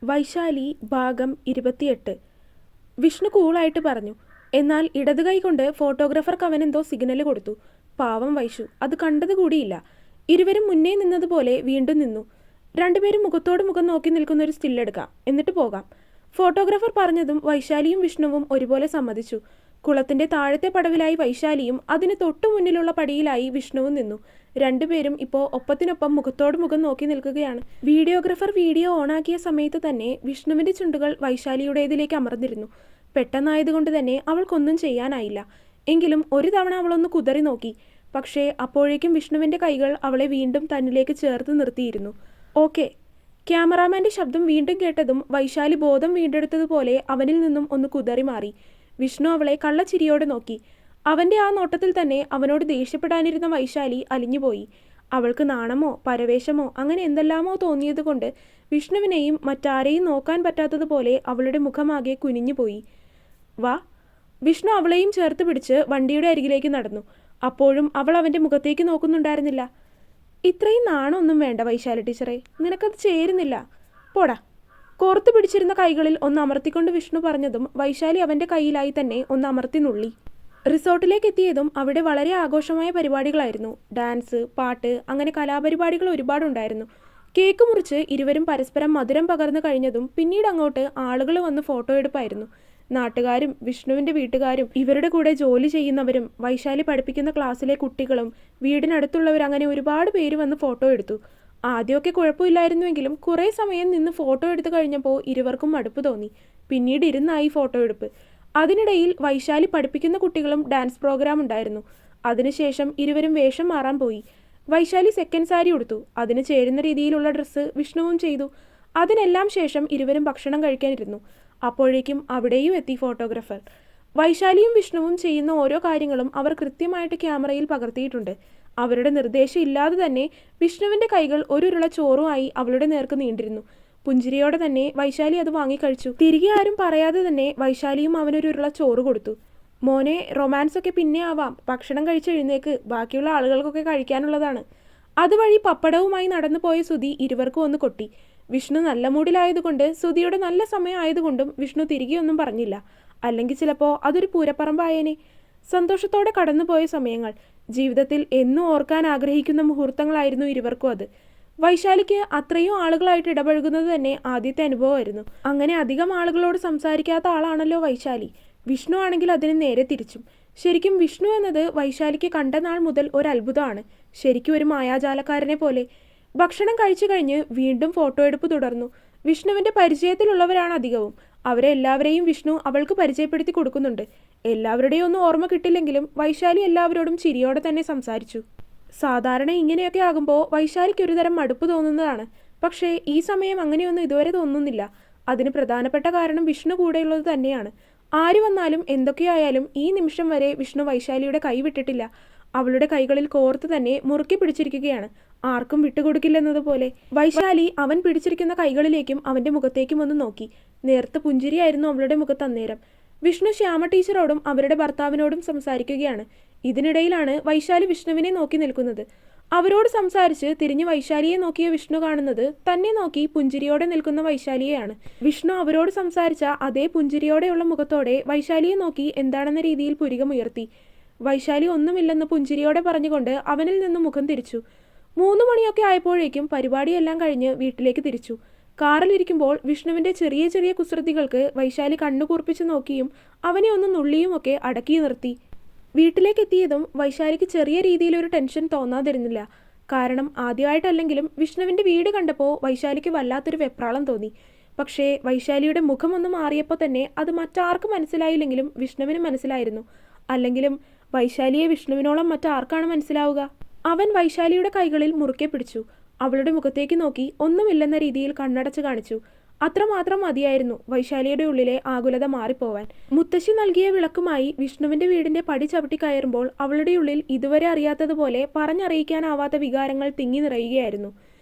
വൈശാലി ഭാഗം 28. വിഷ്ണു കൂളായിട്ട് പറഞ്ഞു. എന്നാൽ ഇടത് കൈ കൊണ്ട് ഫോട്ടോഗ്രാഫർക്ക് അവനെന്തോ സിഗ്നൽ കൊടുത്തു. പാവം വൈഷു അത് കണ്ടത് കൂടിയില്ല. ഇരുവരും മുന്നേ നിന്നതുപോലെ വീണ്ടും നിന്നു. രണ്ടുപേരും മുഖത്തോട് മുഖം നോക്കി നിൽക്കുന്നൊരു സ്റ്റില്ലെടുക്കാം, എന്നിട്ട് പോകാം. ഫോട്ടോഗ്രാഫർ പറഞ്ഞതും വൈശാലിയും വിഷ്ണുവും ഒരുപോലെ സമ്മതിച്ചു. കുളത്തിന്റെ താഴത്തെ പടവിലായി വൈശാലിയും അതിന് തൊട്ടു മുന്നിലുള്ള പടിയിലായി വിഷ്ണുവും നിന്നു. രണ്ടുപേരും ഇപ്പോൾ ഒപ്പത്തിനൊപ്പം മുഖത്തോട് മുഖം നോക്കി നിൽക്കുകയാണ്. വീഡിയോഗ്രാഫർ വീഡിയോ ഓണാക്കിയ സമയത്ത് തന്നെ വിഷ്ണുവിന്റെ ചുണ്ടുകൾ വൈശാലിയുടേതിലേക്ക് അമർന്നിരുന്നു. പെട്ടെന്നായതുകൊണ്ട് തന്നെ അവൾക്കൊന്നും ചെയ്യാനായില്ല. എങ്കിലും ഒരു തവണ അവളൊന്ന് കുതറി നോക്കി. പക്ഷേ അപ്പോഴേക്കും വിഷ്ണുവിന്റെ കൈകൾ അവളെ വീണ്ടും തന്നിലേക്ക് ചേർത്ത് നിർത്തിയിരുന്നു. ഓക്കെ. ക്യാമറാമാന്റെ ശബ്ദം വീണ്ടും കേട്ടതും വൈശാലി ബോധം വീണ്ടെടുത്തതുപോലെ അവനിൽ നിന്നും ഒന്ന് കുതറി മാറി. വിഷ്ണു അവളെ കള്ളച്ചിരിയോടെ നോക്കി. അവന്റെ ആ നോട്ടത്തിൽ തന്നെ അവനോട് ദേഷ്യപ്പെടാനിരുന്ന വൈശാലി അലിഞ്ഞുപോയി. അവൾക്ക് നാണമോ പരവേശമോ അങ്ങനെ എന്തെല്ലാമോ തോന്നിയതുകൊണ്ട് വിഷ്ണുവിനെയും മറ്റാരെയും നോക്കാൻ പറ്റാത്തതുപോലെ അവളുടെ മുഖമാകെ കുനിഞ്ഞുപോയി. വാ. വിഷ്ണു അവളെയും ചേർത്ത് പിടിച്ച് വണ്ടിയുടെ അരികിലേക്ക് നടന്നു. അപ്പോഴും അവൾ അവന്റെ മുഖത്തേക്ക് നോക്കുന്നുണ്ടായിരുന്നില്ല. ഇത്രയും നാണമൊന്നും വേണ്ട വൈശാലി ടീച്ചറെ, നിനക്കത് ചേരുന്നില്ല, പോടാ. കോർത്തു പിടിച്ചിരുന്ന കൈകളിൽ ഒന്ന് അമർത്തിക്കൊണ്ട് വിഷ്ണു പറഞ്ഞതും വൈശാലി അവന്റെ കൈയിലായി തന്നെ ഒന്ന് അമർത്തി നുള്ളി. റിസോർട്ടിലേക്ക് എത്തിയതും അവിടെ വളരെ ആഘോഷമായ പരിപാടികളായിരുന്നു. ഡാൻസ്, പാട്ട്, അങ്ങനെ കലാപരിപാടികൾ ഒരുപാടുണ്ടായിരുന്നു. കേക്ക് മുറിച്ച് ഇരുവരും പരസ്പരം മധുരം പകർന്നു കഴിഞ്ഞതും പിന്നീട് അങ്ങോട്ട് ആളുകൾ വന്ന് ഫോട്ടോ എടുപ്പായിരുന്നു. നാട്ടുകാരും വിഷ്ണുവിന്റെ വീട്ടുകാരും ഇവരുടെ കൂടെ ജോലി ചെയ്യുന്നവരും വൈശാലി പഠിപ്പിക്കുന്ന ക്ലാസ്സിലെ കുട്ടികളും വീടിനടുത്തുള്ളവർ അങ്ങനെ ഒരുപാട് പേര് വന്ന് ഫോട്ടോ എടുത്തു. ആദ്യമൊക്കെ കുഴപ്പമില്ലായിരുന്നുവെങ്കിലും കുറേ സമയം നിന്ന് ഫോട്ടോ എടുത്തു കഴിഞ്ഞപ്പോൾ ഇരുവർക്കും മടുപ്പ് തോന്നി. പിന്നീട് ഇരുന്നായി ഫോട്ടോ എടുപ്പ്. അതിനിടയിൽ വൈശാലി പഠിപ്പിക്കുന്ന കുട്ടികളും ഡാൻസ് പ്രോഗ്രാം ഉണ്ടായിരുന്നു. അതിനുശേഷം ഇരുവരും വേഷം മാറാൻ പോയി. വൈശാലി സെക്കൻഡ് സാരി ഉടുത്തു. അതിന് ചേരുന്ന രീതിയിലുള്ള ഡ്രസ്സ് വിഷ്ണുവും ചെയ്തു. അതിനെല്ലാം ശേഷം ഇരുവരും ഭക്ഷണം കഴിക്കാനിരുന്നു. അപ്പോഴേക്കും അവിടെയും എത്തി ഫോട്ടോഗ്രാഫർ. വൈശാലിയും വിഷ്ണുവും ചെയ്യുന്ന ഓരോ കാര്യങ്ങളും അവർ കൃത്യമായിട്ട് ക്യാമറയിൽ പകർത്തിയിട്ടുണ്ട്. അവരുടെ നിർദ്ദേശം ഇല്ലാതെ തന്നെ വിഷ്ണുവിന്റെ കൈകൾ ഒരുരുള ചോറുമായി അവളുടെ നേർക്ക് നീണ്ടിരുന്നു. പുഞ്ചിരിയോടെ തന്നെ വൈശാലി അത് വാങ്ങിക്കഴിച്ചു. തിരികെ ആരും പറയാതെ തന്നെ വൈശാലിയും അവനൊരു ഉരുള ചോറ് കൊടുത്തു. മോനെ, റൊമാൻസ് ഒക്കെ പിന്നെ ആവാം, ഭക്ഷണം കഴിച്ചെഴുന്നേക്ക്, ബാക്കിയുള്ള ആളുകൾക്കൊക്കെ കഴിക്കാനുള്ളതാണ്. അതുവഴി പപ്പടവുമായി നടന്നു പോയ സുധി ഇരുവർക്കും ഒന്ന് കൊട്ടി. വിഷ്ണു നല്ല മൂഡിലായതുകൊണ്ട് സുധിയുടെ നല്ല സമയം ആയതുകൊണ്ടും വിഷ്ണു തിരികെ ഒന്നും പറഞ്ഞില്ല. അല്ലെങ്കിൽ ചിലപ്പോൾ അതൊരു പൂരപ്പറമ്പായേനെ. സന്തോഷത്തോടെ കടന്നുപോയ സമയങ്ങൾ. ജീവിതത്തിൽ എന്നും ഓർക്കാൻ ആഗ്രഹിക്കുന്ന മുഹൂർത്തങ്ങളായിരുന്നു ഇരുവർക്കും അത്. വൈശാലിക്ക് അത്രയും ആളുകളായിട്ട് ഇടപഴകുന്നത് തന്നെ ആദ്യത്തെ അനുഭവമായിരുന്നു. അങ്ങനെ അധികം ആളുകളോട് സംസാരിക്കാത്ത ആളാണല്ലോ വൈശാലി. വിഷ്ണു ആണെങ്കിൽ അതിന് നേരെ തിരിച്ചും. ശരിക്കും വിഷ്ണു എന്നത് വൈശാലിക്ക് കണ്ട നാൾ മുതൽ ഒരു അത്ഭുതമാണ്. ശരിക്കും ഒരു മായാജാലക്കാരനെ പോലെ. ഭക്ഷണം കഴിച്ചു കഴിഞ്ഞ് വീണ്ടും ഫോട്ടോ എടുപ്പ് തുടർന്നു. വിഷ്ണുവിന്റെ പരിചയത്തിലുള്ളവരാണ് അധികവും. അവരെ എല്ലാവരെയും വിഷ്ണു അവൾക്ക് പരിചയപ്പെടുത്തി കൊടുക്കുന്നുണ്ട്. എല്ലാവരുടെയും ഒന്നും ഓർമ്മ കിട്ടില്ലെങ്കിലും വൈശാലി എല്ലാവരോടും ചിരിയോടെ തന്നെ സംസാരിച്ചു. സാധാരണ ഇങ്ങനെയൊക്കെ ആകുമ്പോൾ വൈശാലിക്ക് ഒരുതരം മടുപ്പ് തോന്നുന്നതാണ്. പക്ഷേ ഈ സമയം അങ്ങനെയൊന്നും ഇതുവരെ തോന്നുന്നില്ല. അതിന് പ്രധാനപ്പെട്ട കാരണം വിഷ്ണു കൂടെയുള്ളത് തന്നെയാണ്. ആര് വന്നാലും എന്തൊക്കെയായാലും ഈ നിമിഷം വരെ വിഷ്ണു വൈശാലിയുടെ കൈ വിട്ടിട്ടില്ല. അവളുടെ കൈകളിൽ കോർത്ത് തന്നെ മുറുക്കി പിടിച്ചിരിക്കുകയാണ്, ആർക്കും വിട്ടുകൊടുക്കില്ലെന്നതുപോലെ. വൈശാലി അവൻ പിടിച്ചിരിക്കുന്ന കൈകളിലേക്കും അവന്റെ മുഖത്തേക്കും ഒന്ന് നോക്കി. നേർത്ത പുഞ്ചിരിയായിരുന്നു അവളുടെ മുഖത്ത് അന്നേരം. വിഷ്ണു ശ്യാമ ടീച്ചറോടും അവരുടെ ഭർത്താവിനോടും സംസാരിക്കുകയാണ്. ഇതിനിടയിലാണ് വൈശാലി വിഷ്ണുവിനെ നോക്കി നിൽക്കുന്നത്. അവരോട് സംസാരിച്ച് തിരിഞ്ഞ് വൈശാലിയെ നോക്കിയ വിഷ്ണു കാണുന്നത് തന്നെ നോക്കി പുഞ്ചിരിയോടെ നിൽക്കുന്ന വൈശാലിയെയാണ്. വിഷ്ണു അവരോട് സംസാരിച്ച അതേ പുഞ്ചിരിയോടെയുള്ള മുഖത്തോടെ വൈശാലിയെ നോക്കി എന്താണെന്ന രീതിയിൽ പുരികമുയർത്തി. വൈശാലി ഒന്നുമില്ലെന്ന് പുഞ്ചിരിയോടെ പറഞ്ഞുകൊണ്ട് അവനിൽ നിന്നും മുഖം തിരിച്ചു. 3 മണിയൊക്കെ ആയപ്പോഴേക്കും പരിപാടിയെല്ലാം കഴിഞ്ഞ് വീട്ടിലേക്ക് തിരിച്ചു. കാറിലിരിക്കുമ്പോൾ വിഷ്ണുവിന്റെ ചെറിയ ചെറിയ കുസൃതികൾക്ക് വൈശാലി കണ്ണുകൂർപ്പിച്ച് നോക്കിയും അവനെ ഒന്ന് നുള്ളിയുമൊക്കെ അടക്കി നിർത്തി. വീട്ടിലേക്ക് എത്തിയതും വൈശാലിക്ക് ചെറിയ രീതിയിലൊരു ടെൻഷൻ തോന്നാതിരുന്നില്ല. കാരണം ആദ്യമായിട്ടല്ലെങ്കിലും വിഷ്ണുവിന്റെ വീട് കണ്ടപ്പോൾ വൈശാലിക്ക് വല്ലാത്തൊരു വെപ്രാളം തോന്നി. പക്ഷേ വൈശാലിയുടെ മുഖം ഒന്ന് മാറിയപ്പോൾ തന്നെ അത് മറ്റാർക്കും മനസ്സിലായില്ലെങ്കിലും വിഷ്ണുവിന് മനസ്സിലായിരുന്നു. അല്ലെങ്കിലും വൈശാലിയെ വിഷ്ണുവിനോളം മറ്റാർക്കാണ് മനസ്സിലാവുക? അവൻ വൈശാലിയുടെ കൈകളിൽ മുറുക്കെ പിടിച്ചു. അവളുടെ മുഖത്തേക്ക് നോക്കി ഒന്നുമില്ലെന്ന രീതിയിൽ കണ്ണടച്ച് കാണിച്ചു. അത്രമാത്രം മതിയായിരുന്നു വൈശാലിയുടെ ഉള്ളിലെ ആകുലത മാറിപ്പോവാൻ. മുത്തശ്ശി നൽകിയ വിളക്കുമായി വിഷ്ണുവിന്റെ വീടിന്റെ പടി ചവിട്ടി കയറുമ്പോൾ അവളുടെ ഉള്ളിൽ ഇതുവരെ അറിയാത്തതുപോലെ പറഞ്ഞറിയിക്കാനാവാത്ത വികാരങ്ങൾ തിങ്ങി നിറയുകയായിരുന്നു.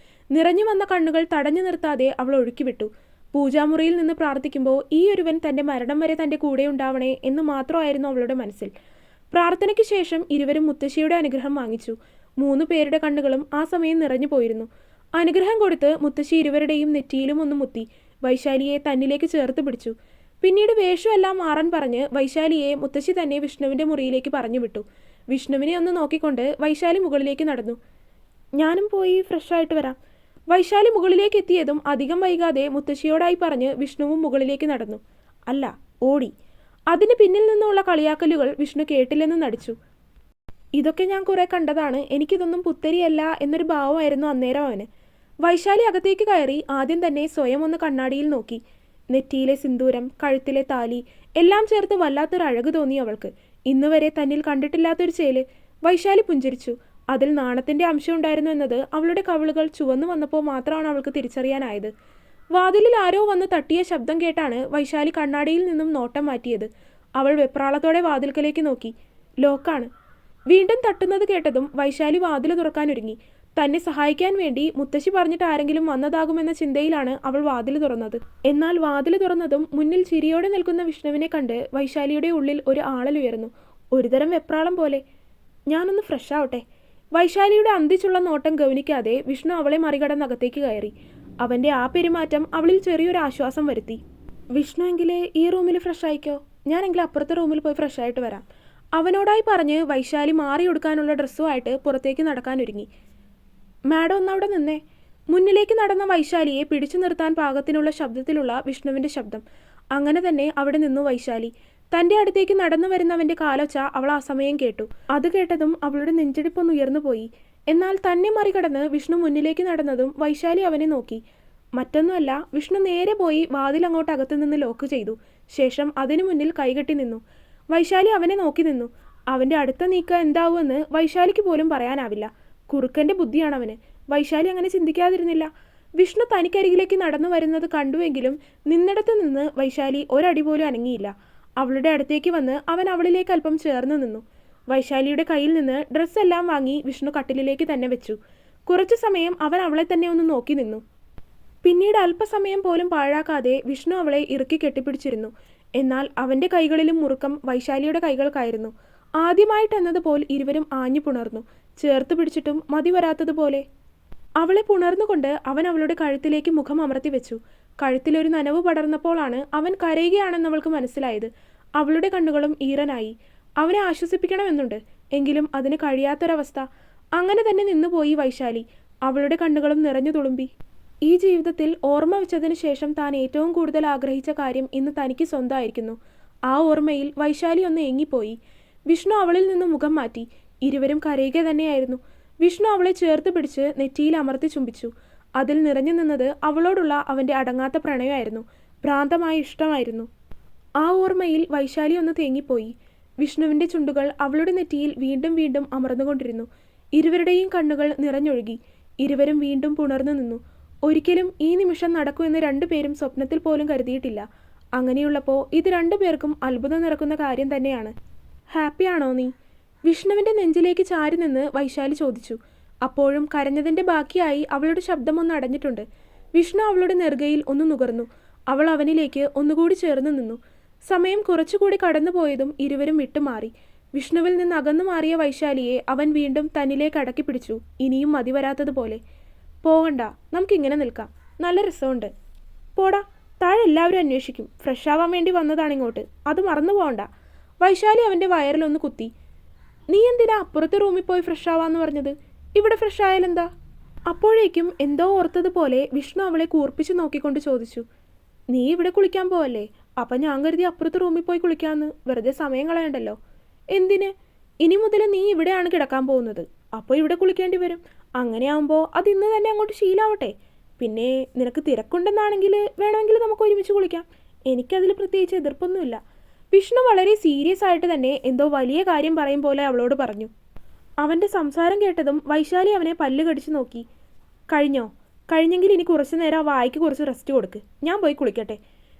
നിറഞ്ഞു വന്ന കണ്ണുകൾ തടഞ്ഞു നിർത്താതെ അവൾ ഒഴുക്കിവിട്ടു. പൂജാമുറിയിൽ നിന്ന് പ്രാർത്ഥിക്കുമ്പോൾ ഈ ഒരുവൻ തന്റെ മരണം വരെ തന്റെ കൂടെ ഉണ്ടാവണേ എന്ന് മാത്രമായിരുന്നു അവളുടെ മനസ്സിൽ. പ്രാർത്ഥനയ്ക്ക് ശേഷം ഇരുവരും മുത്തശ്ശിയുടെ അനുഗ്രഹം വാങ്ങിച്ചു. 3 പേരുടെ കണ്ണുകളും ആ സമയം നിറഞ്ഞു പോയിരുന്നു. അനുഗ്രഹം കൊടുത്ത് മുത്തശ്ശി ഇരുവരുടെയും നെറ്റിയിലും ഒന്ന് മുത്തി. വൈശാലിയെ തന്നിലേക്ക് ചേർത്ത് പിടിച്ചു. പിന്നീട് വേഷമെല്ലാം മാറാൻ പറഞ്ഞ് വൈശാലിയെ മുത്തശ്ശി തന്നെ വിഷ്ണുവിൻ്റെ മുറിയിലേക്ക് പറഞ്ഞു വിട്ടു. വിഷ്ണുവിനെ ഒന്ന് നോക്കിക്കൊണ്ട് വൈശാലി മുകളിലേക്ക് നടന്നു. ഞാനും പോയി ഫ്രഷായിട്ട് വരാം. വൈശാലി മുകളിലേക്ക് എത്തിയതും അധികം വൈകാതെ മുത്തശ്ശിയോടായി പറഞ്ഞ് വിഷ്ണുവും മുകളിലേക്ക് നടന്നു. അല്ല, ഓടി. അതിന് പിന്നിൽ നിന്നുള്ള കളിയാക്കലുകൾ വിഷ്ണു കേട്ടില്ലെന്ന് നടിച്ചു. ഇതൊക്കെ ഞാൻ കുറെ കണ്ടതാണ്, എനിക്കിതൊന്നും പുത്തരിയല്ല എന്നൊരു ഭാവമായിരുന്നു അന്നേരം അവന്. വൈശാലി അകത്തേക്ക് കയറി ആദ്യം തന്നെ സ്വയം ഒന്ന് കണ്ണാടിയിൽ നോക്കി. നെറ്റിയിലെ സിന്ദൂരം, കഴുത്തിലെ താലി എല്ലാം ചേർത്ത് വല്ലാത്തൊരു അഴക് തോന്നി അവൾക്ക്. ഇന്നുവരെ തന്നിൽ കണ്ടിട്ടില്ലാത്തൊരു ചേല്. വൈശാലി പുഞ്ചിരിച്ചു. അതിൽ നാണത്തിന്റെ അംശം ഉണ്ടായിരുന്നു എന്നത് അവളുടെ കവിളുകൾ ചുവന്നു വന്നപ്പോൾ മാത്രമാണ് അവൾക്ക് തിരിച്ചറിയാനായത്. വാതിലിൽ ആരോ വന്ന് തട്ടിയ ശബ്ദം കേട്ടാണ് വൈശാലി കണ്ണാടിയിൽ നിന്നും നോട്ടം മാറ്റിയത്. അവൾ വെപ്രാളത്തോടെ വാതിൽക്കലേക്ക് നോക്കി. ലോക്കാണ്. വീണ്ടും തട്ടുന്നത് കേട്ടതും വൈശാലി വാതിൽ തുറക്കാനൊരുങ്ങി. തന്നെ സഹായിക്കാൻ വേണ്ടി മുത്തശ്ശി പറഞ്ഞിട്ട് ആരെങ്കിലും വന്നതാകുമെന്ന ചിന്തയിലാണ് അവൾ വാതിൽ തുറന്നത്. എന്നാൽ വാതിൽ തുറന്നതും മുന്നിൽ ചിരിയോടെ നിൽക്കുന്ന വിഷ്ണുവിനെ കണ്ട് വൈശാലിയുടെ ഉള്ളിൽ ഒരു ആളലുയർന്നു. ഒരുതരം വെപ്രാളം പോലെ. ഞാനൊന്ന് ഫ്രഷ് ആവട്ടെ. വൈശാലിയുടെ അന്തിച്ചുള്ള നോട്ടം ഗൗനിക്കാതെ വിഷ്ണു അവളെ മറികടന്ന് അകത്തേക്ക് കയറി. അവന്റെ ആ പെരുമാറ്റം അവളിൽ ചെറിയൊരു ആശ്വാസം വരുത്തി. വിഷ്ണു എങ്കിലേ ഈ റൂമിൽ ഫ്രഷ് ആയിക്കോ, ഞാനെങ്കിലും അപ്പുറത്തെ റൂമിൽ പോയി ഫ്രഷ് ആയിട്ട് വരാം. അവനോടായി പറഞ്ഞ് വൈശാലി മാറിയെടുക്കാനുള്ള ഡ്രസ്സുമായിട്ട് പുറത്തേക്ക് നടക്കാനൊരുങ്ങി. മാഡം ഒന്നവിടെ നിന്നേ. മുന്നിലേക്ക് നടന്ന വൈശാലിയെ പിടിച്ചു നിർത്താൻ പാകത്തിനുള്ള ശബ്ദത്തിലുള്ള വിഷ്ണുവിന്റെ ശബ്ദം. അങ്ങനെ തന്നെ അവിടെ നിന്നു വൈശാലി. തന്റെ അടുത്തേക്ക് നടന്നു വരുന്നവന്റെ കാലൊച്ച അവൾ ആ സമയം കേട്ടു. അത് കേട്ടതും അവളുടെ നെഞ്ചിടിപ്പൊന്ന് ഉയർന്നുപോയി. എന്നാൽ തന്നെ മറികടന്ന് വിഷ്ണു മുന്നിലേക്ക് നടന്നതും വൈശാലി അവനെ നോക്കി. മറ്റൊന്നുമല്ല, വിഷ്ണു നേരെ പോയി വാതിൽ അങ്ങോട്ട് അകത്തു നിന്ന് ലോക്ക് ചെയ്തു. ശേഷം അതിനു മുന്നിൽ കൈകെട്ടി നിന്നു. വൈശാലി അവനെ നോക്കി നിന്നു. അവന്റെ അടുത്ത നീക്കം എന്താവുമെന്ന് വൈശാലിക്ക് പോലും പറയാനാവില്ല. കുറുക്കന്റെ ബുദ്ധിയാണവന്. വൈശാലി അങ്ങനെ ചിന്തിക്കാതിരുന്നില്ല. വിഷ്ണു തനിക്കരികിലേക്ക് നടന്നു വരുന്നത് കണ്ടുവെങ്കിലും നിന്നിടത്ത് നിന്ന് വൈശാലി ഒരടി പോലും അനങ്ങിയില്ല. അവളുടെ അടുത്തേക്ക് വന്ന് അവൻ അവളിലേക്ക് അല്പം ചേർന്ന് നിന്നു. വൈശാലിയുടെ കയ്യിൽ നിന്ന് ഡ്രസ്സെല്ലാം വാങ്ങി വിഷ്ണു കട്ടിലിലേക്ക് തന്നെ വെച്ചു. കുറച്ചു സമയം അവൻ അവളെ തന്നെ ഒന്ന് നോക്കി നിന്നു. പിന്നീട് അല്പസമയം പോലും പാഴാക്കാതെ വിഷ്ണു അവളെ ഇറുക്കി കെട്ടിപ്പിടിച്ചിരുന്നു. എന്നാൽ അവന്റെ കൈകളിലും മുറുക്കം വൈശാലിയുടെ കൈകൾക്കായിരുന്നു. ആദ്യമായിട്ടെന്നതുപോലെ ഇരുവരും ആഞ്ഞു പുണർന്നു. ചേർത്ത് പിടിച്ചിട്ടും മതി വരാത്തതുപോലെ. അവളെ പുണർന്നുകൊണ്ട് അവൻ അവളുടെ കഴുത്തിലേക്ക് മുഖം അമർത്തി വെച്ചു. കഴുത്തിലൊരു നനവ് പടർന്നപ്പോഴാണ് അവൻ കരയുകയാണെന്നവൾക്ക് മനസ്സിലായത്. അവളുടെ കണ്ണുകളും ഈറനായി. അവനെ ആശ്വസിപ്പിക്കണമെന്നുണ്ട്, എങ്കിലും അതിന് കഴിയാത്തൊരവസ്ഥ. അങ്ങനെ തന്നെ നിന്നുപോയി വൈശാലി. അവളുടെ കണ്ണുകളും നിറഞ്ഞു തുളുമ്പി. ഈ ജീവിതത്തിൽ ഓർമ്മ വെച്ചതിന് ശേഷം താൻ ഏറ്റവും കൂടുതൽ ആഗ്രഹിച്ച കാര്യം ഇന്ന് തനിക്ക് സ്വന്തമായിരിക്കുന്നു. ആ ഓർമ്മയിൽ വൈശാലി ഒന്ന് ഏങ്ങിപ്പോയി. വിഷ്ണു അവളിൽ നിന്ന് മുഖം മാറ്റി. ഇരുവരും കരയുക തന്നെയായിരുന്നു. വിഷ്ണു അവളെ ചേർത്ത് പിടിച്ച് നെറ്റിയിൽ അമർത്തി ചുംബിച്ചു. അതിൽ നിറഞ്ഞു നിന്നത് അവളോടുള്ള അവന്റെ അടങ്ങാത്ത പ്രണയമായിരുന്നു. ഭ്രാന്തമായ ഇഷ്ടമായിരുന്നു. ആ ഓർമ്മയിൽ വൈശാലി ഒന്ന് തേങ്ങിപ്പോയി. വിഷ്ണുവിന്റെ ചുണ്ടുകൾ അവളുടെ നെറ്റിയിൽ വീണ്ടും വീണ്ടും അമർന്നുകൊണ്ടിരുന്നു. ഇരുവരുടെയും കണ്ണുകൾ നിറഞ്ഞൊഴുകി. ഇരുവരും വീണ്ടും പുണർന്നു നിന്നു. ഒരിക്കലും ഈ നിമിഷം നടക്കുമെന്ന് രണ്ടുപേരും സ്വപ്നത്തിൽ പോലും കരുതിയിട്ടില്ല. അങ്ങനെയുള്ളപ്പോൾ ഇത് രണ്ടുപേർക്കും അത്ഭുതം നിറക്കുന്ന കാര്യം തന്നെയാണ്. ഹാപ്പിയാണോ നീ? വിഷ്ണുവിന്റെ നെഞ്ചിലേക്ക് ചാരി നിന്ന് വൈശാലി ചോദിച്ചു. അപ്പോഴും കരഞ്ഞതിന്റെ ബാക്കിയായി അവളുടെ ശബ്ദം ഒന്ന് അടഞ്ഞിട്ടുണ്ട്. വിഷ്ണു അവളുടെ നെറുകയിൽ ഒന്ന് നുകർന്നു. അവൾ അവനിലേക്ക് ഒന്നുകൂടി ചേർന്ന് നിന്നു. സമയം കുറച്ചുകൂടി കടന്നുപോയതും ഇരുവരും വിട്ടുമാറി. വിഷ്ണുവിൽ നിന്ന് അകന്നു മാറിയ വൈശാലിയെ അവൻ വീണ്ടും തന്നിലേക്ക് അടക്കി പിടിച്ചു. ഇനിയും മതി വരാത്തതുപോലെ. പോകണ്ട, നമുക്കിങ്ങനെ നിൽക്കാം, നല്ല രസമുണ്ട്. പോടാ, താഴെ എല്ലാവരും അന്വേഷിക്കും. ഫ്രഷ് ആവാൻ വേണ്ടി വന്നതാണിങ്ങോട്ട്, അത് മറന്നു പോകണ്ട. വൈശാലി അവൻ്റെ വയറിലൊന്ന് കുത്തി. നീ എന്തിനാ അപ്പുറത്തെ റൂമിൽ പോയി ഫ്രഷ് ആവാന്ന് പറഞ്ഞത്? ഇവിടെ ഫ്രഷ് ആയാലെന്താ? അപ്പോഴേക്കും എന്തോ ഓർത്തതുപോലെ വിഷ്ണു അവളെ കൂർപ്പിച്ച് നോക്കിക്കൊണ്ട് ചോദിച്ചു. നീ ഇവിടെ കുളിക്കാൻ പോവല്ലേ? അപ്പം ഞാൻ കരുതി അപ്പുറത്തെ റൂമിൽ പോയി കുളിക്കാമെന്ന്. വെറുതെ സമയം കളയണ്ടല്ലോ. എന്തിന്? ഇനി മുതൽ നീ ഇവിടെയാണ് കിടക്കാൻ പോകുന്നത്. അപ്പോൾ ഇവിടെ കുളിക്കേണ്ടി വരും. അങ്ങനെയാകുമ്പോൾ അത് ഇന്ന് തന്നെ അങ്ങോട്ട് ശീലാവട്ടെ. പിന്നെ നിനക്ക് തിരക്കുണ്ടെന്നാണെങ്കിൽ വേണമെങ്കിൽ നമുക്ക് ഒരുമിച്ച് കുളിക്കാം. എനിക്കതിൽ പ്രത്യേകിച്ച് എതിർപ്പൊന്നുമില്ല. വിഷ്ണു വളരെ സീരിയസ് ആയിട്ട് തന്നെ എന്തോ വലിയ കാര്യം പറയും പോലെ അവളോട് പറഞ്ഞു. അവൻ്റെ സംസാരം കേട്ടതും വൈശാലി അവനെ പല്ല് കടിച്ചു നോക്കി. കഴിഞ്ഞോ? കഴിഞ്ഞെങ്കിൽ ഇനി കുറച്ചു നേരം ആ വായിക്ക് കുറച്ച് റെസ്റ്റ് കൊടുക്ക്. ഞാൻ പോയി കുളിക്കട്ടെ.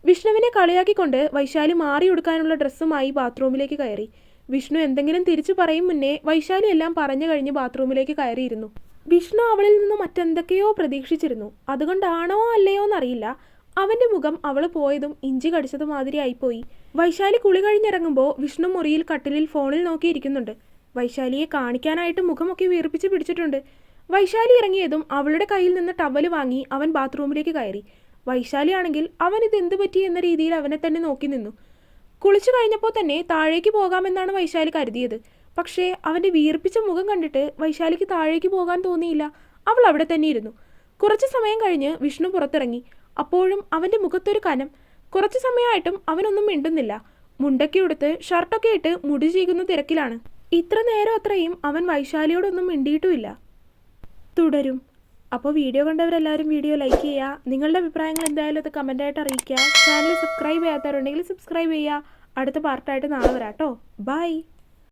വിഷ്ണുവിനെ കളിയാക്കിക്കൊണ്ട് വൈശാലി മാറിയെടുക്കാനുള്ള ഡ്രസ്സുമായി ബാത്റൂമിലേക്ക് കയറി. വിഷ്ണു എന്തെങ്കിലും തിരിച്ചു പറയും മുന്നേ വൈശാലി എല്ലാം പറഞ്ഞു കഴിഞ്ഞ് ബാത്റൂമിലേക്ക് കയറിയിരുന്നു. വിഷ്ണു അവളിൽ നിന്ന് മറ്റെന്തൊക്കെയോ പ്രതീക്ഷിച്ചിരുന്നു. അതുകൊണ്ടാണോ അല്ലയോ എന്നറിയില്ല, അവൻ്റെ മുഖം അവൾ പോയതും ഇഞ്ചി കടിച്ചത് മാതിരി ആയിപ്പോയി. വൈശാലി കുളി കഴിഞ്ഞിറങ്ങുമ്പോൾ വിഷ്ണു മുറിയിൽ കട്ടിലിൽ ഫോണിൽ നോക്കിയിരിക്കുന്നുണ്ട്. വൈശാലിയെ കാണിക്കാനായിട്ട് മുഖമൊക്കെ വീർപ്പിച്ച് പിടിച്ചിട്ടുണ്ട്. വൈശാലി ഇറങ്ങിയതും അവളുടെ കയ്യിൽ നിന്ന് ടവല് വാങ്ങി അവൻ ബാത്റൂമിലേക്ക് കയറി. വൈശാലി ആണെങ്കിൽ അവൻ ഇത് എന്ത് പറ്റി എന്ന രീതിയിൽ അവനെ തന്നെ നോക്കി നിന്നു. കുളിച്ചു കഴിഞ്ഞപ്പോൾ തന്നെ താഴേക്ക് പോകാമെന്നാണ് വൈശാലി കരുതിയത്. പക്ഷേ അവൻ്റെ വീർപ്പിച്ച മുഖം കണ്ടിട്ട് വൈശാലിക്ക് താഴേക്ക് പോകാൻ തോന്നിയില്ല. അവൾ അവിടെ തന്നെ ഇരുന്നു. കുറച്ച് സമയം കഴിഞ്ഞ് വിഷ്ണു പുറത്തിറങ്ങി. അപ്പോഴും അവൻ്റെ മുഖത്തൊരു കനം. കുറച്ച് സമയമായിട്ടും അവനൊന്നും മിണ്ടുന്നില്ല. മുണ്ടൊക്കെ ഉടുത്ത് ഷർട്ടൊക്കെ ഇട്ട് മുടി ചീകുന്ന തിരക്കിലാണ്. ഇത്ര നേരം അത്രയും അവൻ വൈശാലിയോടൊന്നും മിണ്ടിയിട്ടുമില്ല. തുടരും. അപ്പോൾ വീഡിയോ കണ്ടവരെല്ലാവരും വീഡിയോ ലൈക്ക് ചെയ്യുക. നിങ്ങളുടെ അഭിപ്രായങ്ങൾ എന്തായാലും അത് കമൻറ്റായിട്ട് അറിയിക്കുക. ചാനൽ സബ്സ്ക്രൈബ് ചെയ്യാത്തവരുണ്ടെങ്കിൽ സബ്സ്ക്രൈബ് ചെയ്യുക. അടുത്ത പാർട്ടായിട്ട് നാളെ വരാം കേട്ടോ. ബൈ.